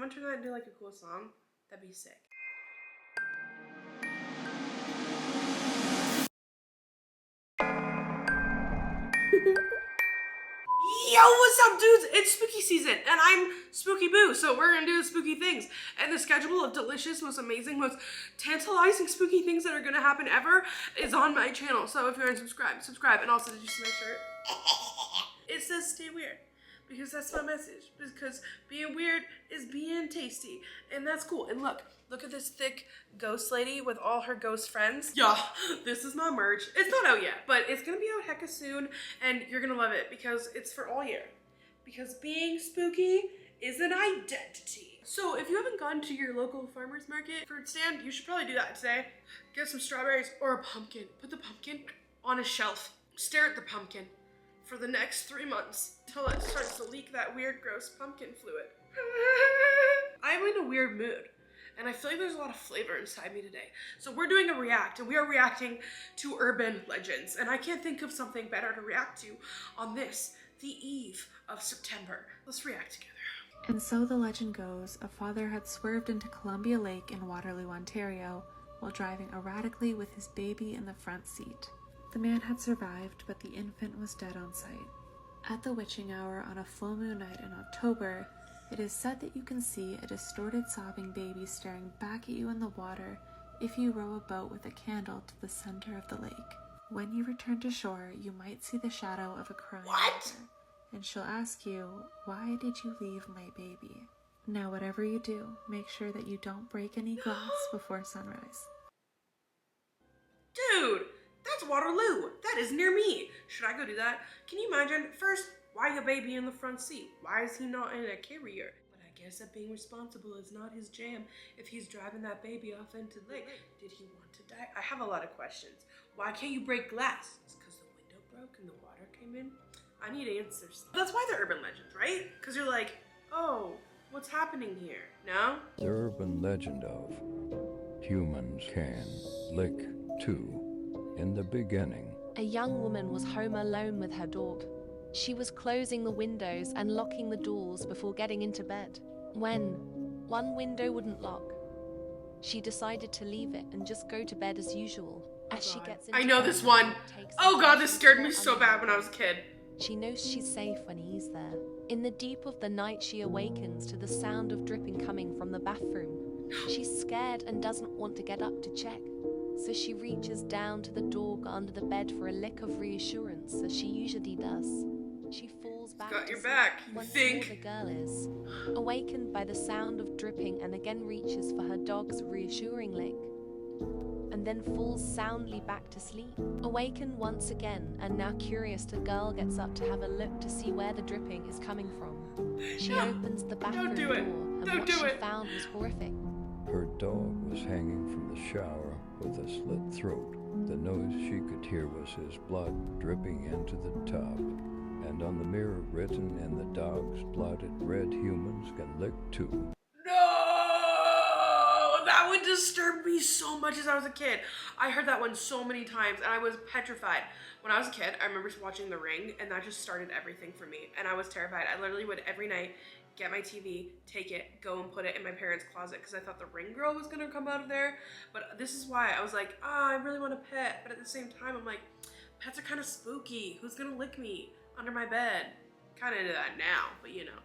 want to turn that into like a cool song? That'd be sick. Yo, what's up, dudes? It's spooky season, and I'm Spooky Boo, so we're gonna do spooky things. And the schedule of delicious, most amazing, most tantalizing spooky things that are gonna happen ever is on my channel. So if you're unsubscribed, subscribe. And also, did you see my shirt? It says stay weird, because that's my message. Because being weird is being tasty, and that's cool. And look at this thick ghost lady with all her ghost friends. Yeah, this is my merch. It's not out yet, but it's gonna be out hecka soon, and you're gonna love it because it's for all year. Because being spooky is an identity. So if you haven't gone to your local farmer's market fruit stand, you should probably do that today. Get some strawberries or a pumpkin. Put the pumpkin on a shelf. Stare at the pumpkin for the next 3 months until it starts to leak that weird, gross pumpkin fluid. I'm in a weird mood, and I feel like there's a lot of flavor inside me today. So we're doing a react, and we are reacting to urban legends, and I can't think of something better to react to on this, the eve of September. Let's react together. And so the legend goes, a father had swerved into Columbia Lake in Waterloo, Ontario, while driving erratically with his baby in the front seat. The man had survived, but the infant was dead on sight. At the witching hour on a full moon night in October, it is said that you can see a distorted sobbing baby staring back at you in the water if you row a boat with a candle to the center of the lake. When you return to shore, you might see the shadow of a crying mother, and she'll ask you, "Why did you leave my baby?" Now whatever you do, make sure that you don't break any glass before sunrise. Dude, that's Waterloo. That is near me. Should I go do that? Can you imagine? First, why a baby in the front seat? Why is he not in a carrier? But I guess that being responsible is not his jam if he's driving that baby off into the lake. Did he want to die? I have a lot of questions. Why can't you break glass? It's because the window broke and the water came in? I need answers. That's why they're urban legends, right? Because you're like, oh, what's happening here? No? The urban legend of humans can lick too. In the beginning, A young woman was home alone with her dog. She was closing the windows and locking the doors before getting into bed, when one window wouldn't lock. She decided to leave it and just go to bed as usual. As she gets into I know bed, this one. takes Oh God, this the scared me sheets so off bad when I under was a kid. She knows she's safe when he's there. In the deep of the night, she awakens to the sound of dripping coming from the bathroom. She's scared and doesn't want to get up to check, so she reaches down to the dog under the bed for a lick of reassurance, as she usually does. She falls back Got to your sleep. back, you Once think? more the girl is awakened by the sound of dripping and again reaches for her dog's reassuring lick, and then falls soundly back to sleep. Awakened once again, and now curious, the girl gets up to have a look to see where the dripping is coming from. She opens the bathroom do door, it. and Don't what do she it. found was horrific. her dog was hanging from the shower with a slit throat. The noise she could hear was his blood dripping into the tub. And on the mirror written in the dog's blood, it read, "Humans can lick too." No! That would disturb me so much as I was a kid. I heard that one so many times and I was petrified. When I was a kid, I remember watching The Ring, and that just started everything for me. And I was terrified. I literally would every night get my TV, take it, go and put it in my parents' closet because I thought the ring girl was gonna come out of there. But this is why I was like, I really want a pet. But at the same time, I'm like, pets are kind of spooky. Who's gonna lick me under my bed? Kind of into that now, but you know.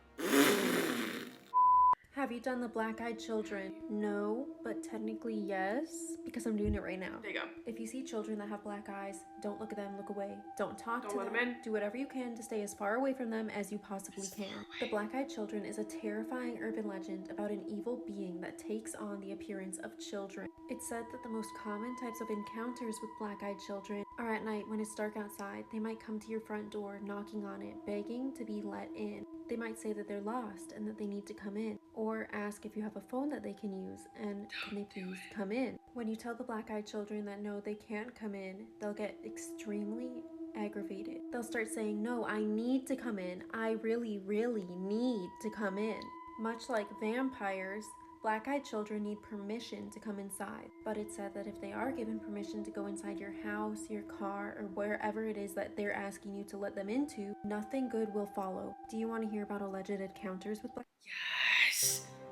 Have you done the black-eyed children? No, but technically yes, because I'm doing it right now. There you go. If you see children that have black eyes, don't look at them, look away. Don't talk Don't to let them. them in. Do whatever you can to stay as far away from them as you possibly can. The black-eyed children is a terrifying urban legend about an evil being that takes on the appearance of children. It's said that the most common types of encounters with black-eyed children are at night when it's dark outside. They might come to your front door, knocking on it, begging to be let in. They might say that they're lost and that they need to come in, or ask if you have a phone that they can use and can they please come in. When you tell the black-eyed children that no, they can't come in, they'll get extremely aggravated. They'll start saying, no, I need to come in. I really, really need to come in. Much like vampires, black-eyed children need permission to come inside, but it's said that if they are given permission to go inside your house, your car, or wherever it is that they're asking you to let them into, nothing good will follow. Do you want to hear about alleged encounters with black? Yes.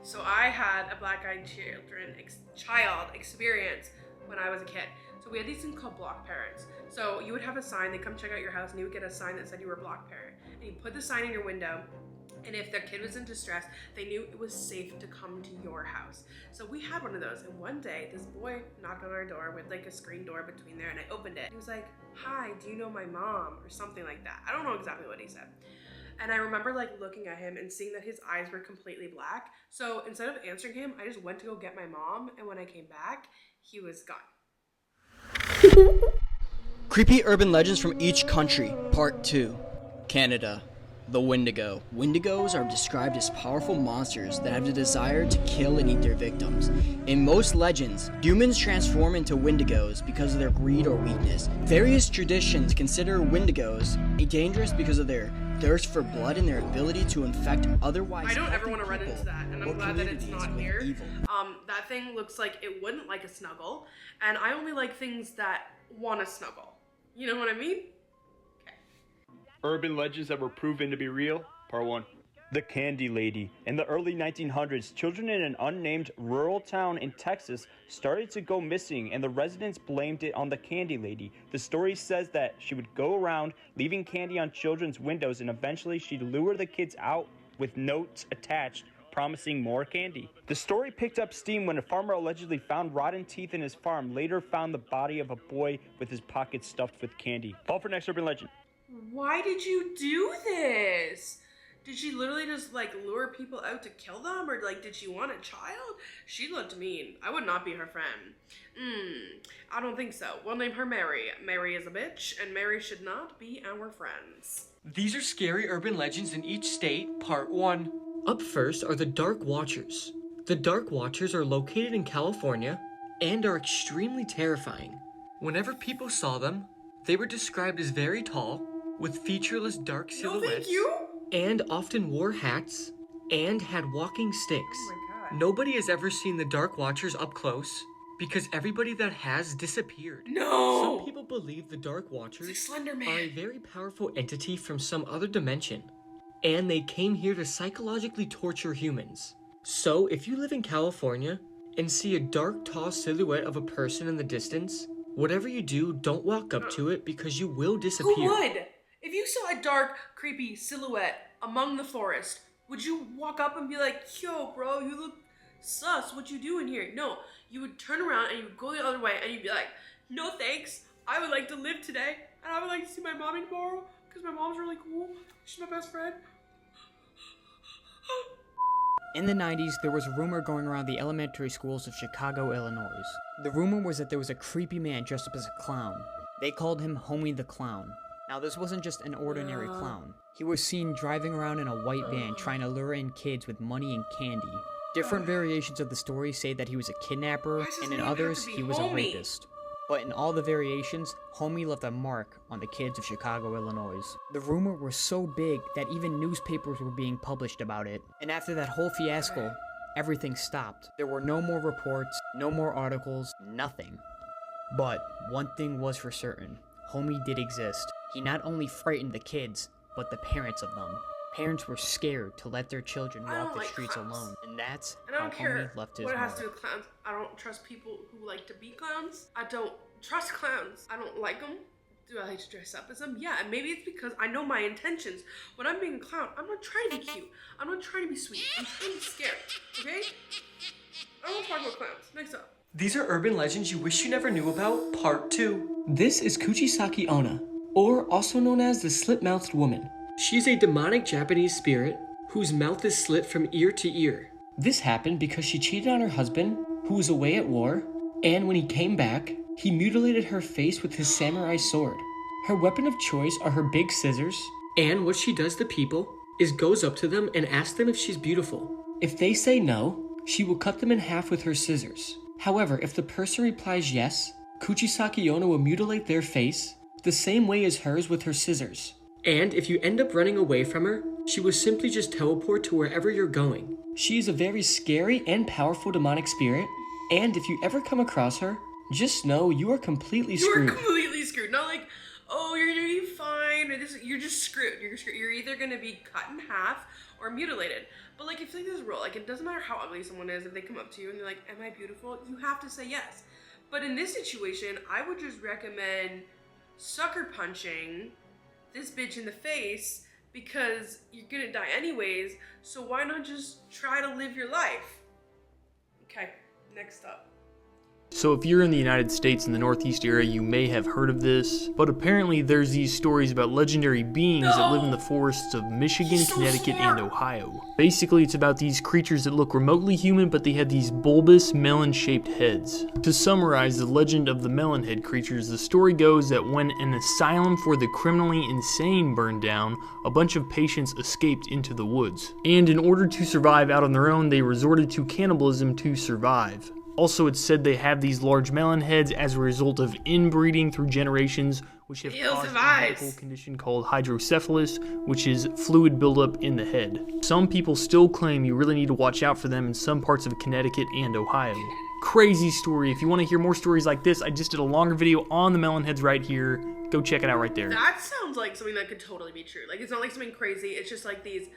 So I had a black-eyed child experience when I was a kid. So we had these things called block parents. So you would have a sign, they'd come check out your house, and you would get a sign that said you were a block parent. And you put the sign in your window, and if their kid was in distress, they knew it was safe to come to your house. So we had one of those, and one day, this boy knocked on our door with like a screen door between there, and I opened it. He was like, "Hi, do you know my mom?" or something like that. I don't know exactly what he said. And I remember like looking at him and seeing that his eyes were completely black. So instead of answering him, I just went to go get my mom, and when I came back, he was gone. Creepy urban legends from each country, Part 2. Canada. The Windigo. Windigos are described as powerful monsters that have the desire to kill and eat their victims. In most legends, humans transform into Windigos because of their greed or weakness. Various traditions consider Windigos dangerous because of their thirst for blood and their ability to infect otherwise I don't ever healthy want to run people into that, and I'm or glad that it's communities not with here. evil. That thing looks like it wouldn't like a snuggle, and I only like things that want to snuggle. You know what I mean? Urban legends that were proven to be real, Part 1. The Candy Lady. In the early 1900s, children in an unnamed rural town in Texas started to go missing, and the residents blamed it on the Candy Lady. The story says that she would go around leaving candy on children's windows, and eventually she'd lure the kids out with notes attached promising more candy. The story picked up steam when a farmer allegedly found rotten teeth in his farm, later found the body of a boy with his pockets stuffed with candy. Fall for next urban legend. Why did you do this? Did she literally just like lure people out to kill them, or like did she want a child? She looked mean. I would not be her friend. I don't think so. We'll name her Mary. Mary is a bitch, and Mary should not be our friends. These are scary urban legends in each state, Part 1. Up first are the Dark Watchers. The Dark Watchers are located in California and are extremely terrifying. Whenever people saw them, they were described as very tall, with featureless dark silhouettes, No, thank you. and often wore hats, and had walking sticks. Oh my god. Nobody has ever seen the Dark Watchers up close, because everybody that has disappeared. No! Some people believe the Dark Watchers It's like Slender Man. are a very powerful entity from some other dimension, and they came here to psychologically torture humans. So, if you live in California and see a dark, tall silhouette of a person in the distance, whatever you do, don't walk up to it because you will disappear. Who would? If you saw a dark, creepy silhouette among the forest, would you walk up and be like, "Yo, bro, you look sus, what you doing here?" No, you would turn around and you would go the other way and you'd be like, "No thanks, I would like to live today, and I would like to see my mommy tomorrow, because my mom's really cool, she's my best friend." In the 90s, there was a rumor going around the elementary schools of Chicago, Illinois. The rumor was that there was a creepy man dressed up as a clown. They called him Homie the Clown. Now, this wasn't just an ordinary clown. He was seen driving around in a white van trying to lure in kids with money and candy. Different variations of the story say that he was a kidnapper, and in others, he was a rapist. But in all the variations, Homie left a mark on the kids of Chicago, Illinois. The rumor was so big that even newspapers were being published about it. And after that whole fiasco, everything stopped. There were no more reports, no more articles, nothing. But one thing was for certain. Homie did exist. He not only frightened the kids, but the parents of them. Parents were scared to let their children walk the streets alone. And that's And I how don't care Homie left his what it has mark. to do with clowns. I don't trust people who like to be clowns. I don't trust clowns. I don't like them. Do I like to dress up as them? Yeah, and maybe it's because I know my intentions. When I'm being a clown, I'm not trying to be cute. I'm not trying to be sweet. I'm trying to be scary, okay? I don't want to talk about clowns. Next up. These are urban legends you wish you never knew about, Part 2. This is Kuchisaki Onna, or also known as the Slit-Mouthed Woman. She's a demonic Japanese spirit whose mouth is slit from ear to ear. This happened because she cheated on her husband, who was away at war, and when he came back, he mutilated her face with his samurai sword. Her weapon of choice are her big scissors, and what she does to people is goes up to them and asks them if she's beautiful. If they say no, she will cut them in half with her scissors. However, if the person replies yes, Kuchisaki Onna will mutilate their face the same way as hers with her scissors. And if you end up running away from her, she will simply just teleport to wherever you're going. She is a very scary and powerful demonic spirit, and if you ever come across her, just know you are completely screwed. You are completely screwed. Not like, oh, you're gonna be fine, transgender, you're just screwed. You're screwed. You're either gonna be cut in half or mutilated. But like, if like this rule, like it doesn't matter how ugly someone is, if they come up to you and they're like, "Am I beautiful?" You have to say yes. But in this situation, I would just recommend sucker punching this bitch in the face because you're gonna die anyways. So why not just try to live your life? Okay, next up. So if you're in the United States in the Northeast area, you may have heard of this, but apparently there's these stories about legendary beings that live in the forests of Michigan, Connecticut, and Ohio. Basically, it's about these creatures that look remotely human, but they have these bulbous, melon-shaped heads. To summarize the legend of the melon head creatures, the story goes that when an asylum for the criminally insane burned down, a bunch of patients escaped into the woods. And in order to survive out on their own, they resorted to cannibalism to survive. Also, it's said they have these large melon heads as a result of inbreeding through generations, which have caused a medical condition called hydrocephalus, which is fluid buildup in the head. Some people still claim you really need to watch out for them in some parts of Connecticut and Ohio. Crazy story. If you want to hear more stories like this, I just did a longer video on the melon heads right here. Go check it out right there. That sounds like something that could totally be true. Like, it's not like something crazy. It's just like these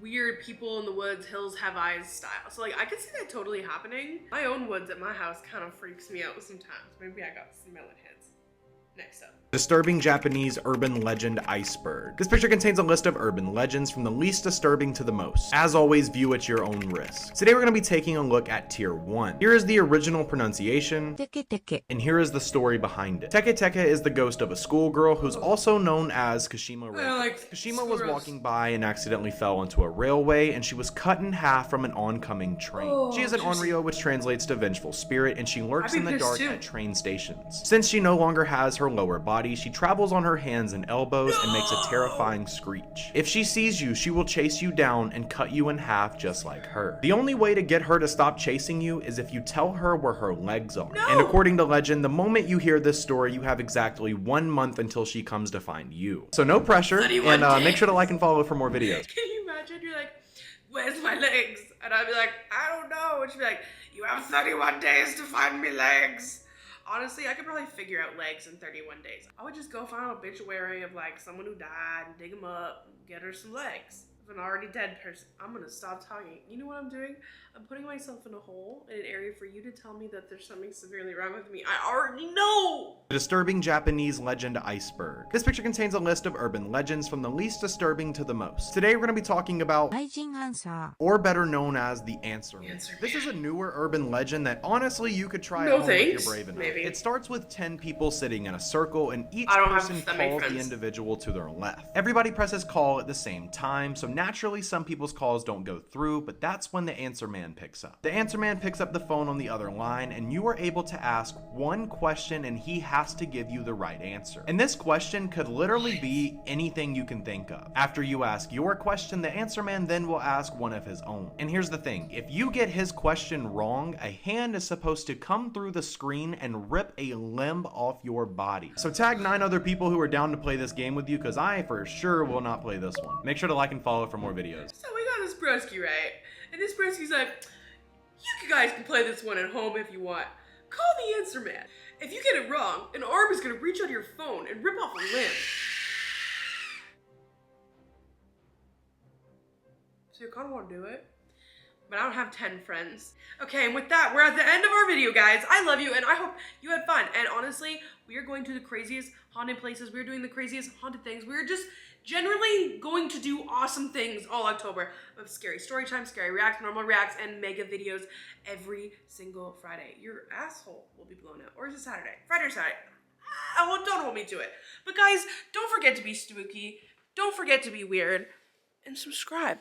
weird people in the woods, hills have eyes style. So like, I could see that totally happening. My own woods at my house kind of freaks me out sometimes. Maybe I got some melon heads. Next up. Disturbing Japanese urban legend iceberg. This picture contains a list of urban legends from the least disturbing to the most. As always, view at your own risk. Today we're going to be taking a look at tier 1. Here is the original pronunciation, and here is the story behind it. Teke Teke is the ghost of a schoolgirl who's also known as Kashima Reiko. Kashima was walking by and accidentally fell into a railway, and she was cut in half from an oncoming train. She is an onryo, which translates to vengeful spirit, and she lurks in the dark at train stations. Since she no longer has her lower body, she travels on her hands and elbows and makes a terrifying screech. If she sees you, she will chase you down and cut you in half just like her. The only way to get her to stop chasing you is if you tell her where her legs are. And according to legend, the moment you hear this story, you have exactly 1 month until she comes to find you. So no pressure, and make sure to like and follow for more videos. Can you imagine? You're like, "Where's my legs?" And I'd be like, "I don't know." And she'd be like, "You have 31 days to find me legs." Honestly, I could probably figure out legs in 31 days. I would just go find an obituary of like someone who died and dig them up and get her some legs. If an already dead person, I'm gonna stop talking. You know what I'm doing? I'm putting myself in a hole, in an area for you to tell me that there's something severely wrong with me. I already know! The disturbing Japanese legend iceberg. This picture contains a list of urban legends from the least disturbing to the most. Today we're going to be talking about, or better known as, the Answer Man. This is a newer urban legend that honestly you could try at home if you're brave enough. Maybe. It starts with 10 people sitting in a circle, and each person calls the individual to their left. Everybody presses call at the same time, so naturally some people's calls don't go through, but that's when the Answer Man picks up. The Answer Man picks up the phone on the other line, and you are able to ask one question and he has to give you the right answer. And this question could literally be anything you can think of. After you ask your question, the Answer Man then will ask one of his own. And here's the thing, if you get his question wrong, a hand is supposed to come through the screen and rip a limb off your body. So tag 9 other people who are down to play this game with you, because I for sure will not play this one. Make sure to like and follow for more videos. So we got this broski, right? And this broski's like, "You guys can play this one at home if you want. Call the Answer Man. If you get it wrong, an arm is gonna reach out of your phone and rip off a limb." So you kinda wanna do it? But I don't have 10 friends. Okay, and with that, we're at the end of our video, guys. I love you, and I hope you had fun. And honestly, we are going to the craziest haunted places. We're doing the craziest haunted things. We're just generally going to do awesome things all October of scary story time, scary reacts, normal reacts, and mega videos every single Friday. Your asshole will be blown out. Or is it Saturday? Friday or Saturday? Don't hold me to it. But guys, don't forget to be spooky. Don't forget to be weird. And subscribe.